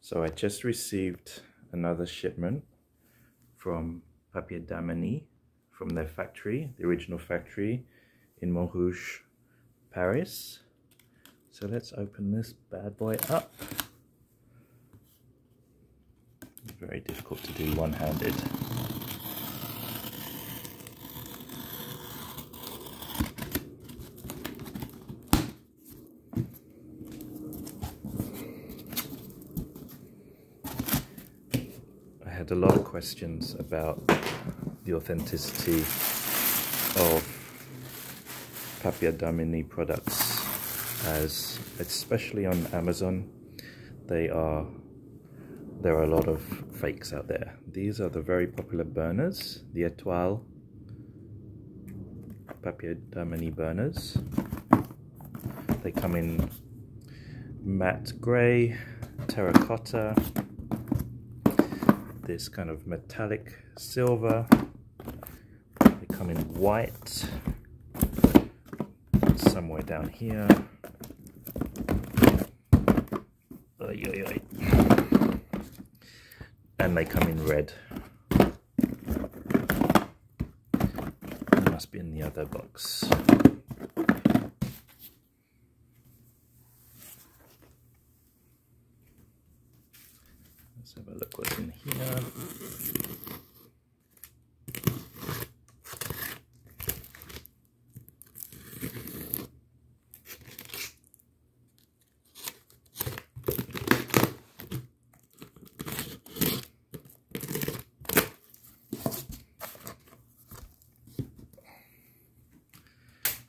So I just received another shipment from Papier from their factory, the original factory in Montrouge, Paris. So let's open this bad boy up. Very difficult to do one-handed. I had a lot of questions about the authenticity of Papier products, as especially on Amazon there are a lot of fakes out there. These are the very popular burners, the Étoile Papier burners. They come in matte grey, terracotta, this kind of metallic silver. They come in white, somewhere down here. Oy, oy, oy. And they come in red. It must be in the other box. Let's have a look what's in here.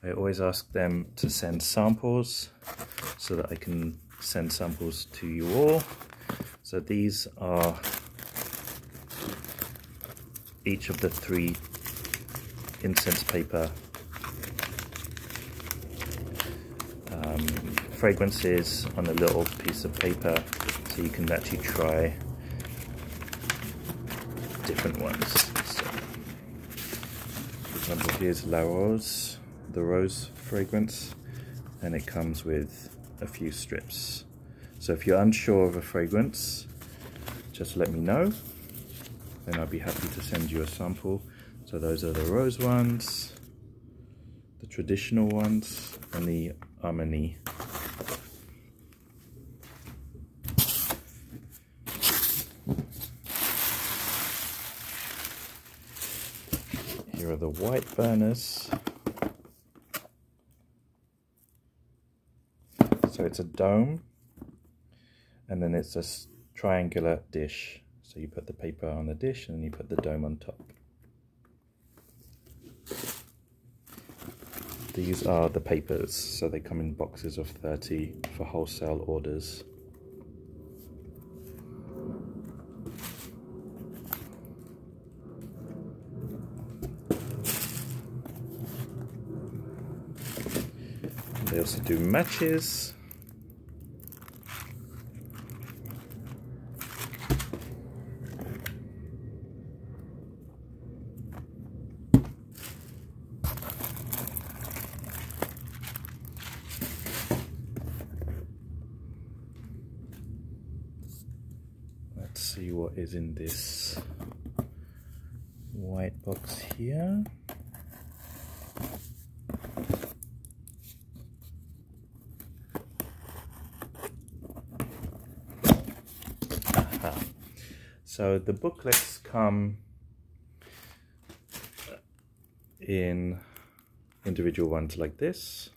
I always ask them to send samples so that I can send samples to you all. So these are each of the 3 incense paper fragrances on a little piece of paper, so you can actually try different ones. So, for example, here's La Rose, the rose fragrance, and it comes with a few strips. So if you're unsure of a fragrance, just let me know, and I'll be happy to send you a sample. So those are the rose ones, the traditional ones, and the Harmony. Here are the white burners. So it's a dome, and then it's a triangular dish. So you put the paper on the dish and then you put the dome on top. These are the papers, so they come in boxes of 30 for wholesale orders. They also do matches. Let's see what is in this white box here. So the booklets come in individual ones like this,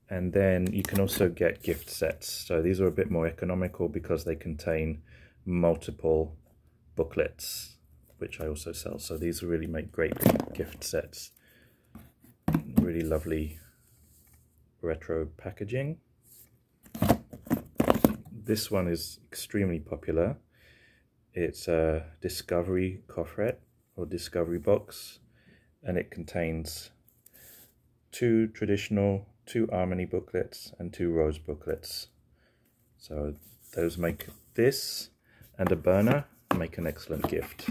and then you can also get gift sets. So these are a bit more economical because they contain multiple booklets, which I also sell. So these really make great gift sets. Really lovely retro packaging. This one is extremely popular. It's a discovery coffret or discovery box, and it contains 2 traditional, 2 Harmony booklets and 2 rose booklets. So those make this and a burner make an excellent gift.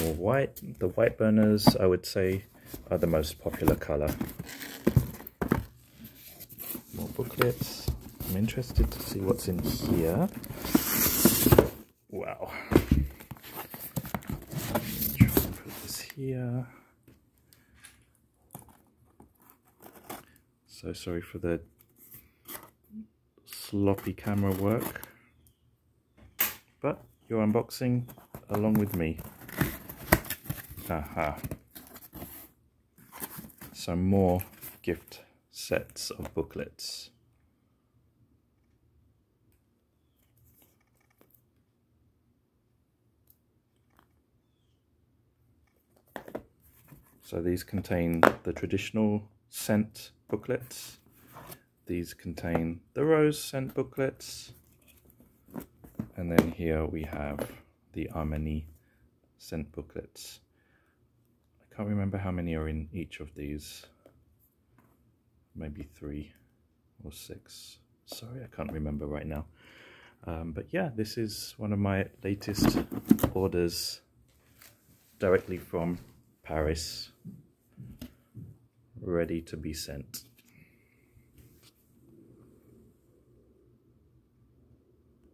More white. The white burners, I would say, are the most popular colour. More booklets. I'm interested to see what's in here. Wow. Try and put this here. So sorry for the sloppy camera work, but you're unboxing along with me. Aha. Some more gift sets of booklets. So these contain the traditional scent booklets. These contain the rose scent booklets. And then here we have the Armani scent booklets. I can't remember how many are in each of these. Maybe 3 or 6. Sorry, I can't remember right now. But yeah, this is one of my latest orders directly from Paris, ready to be sent.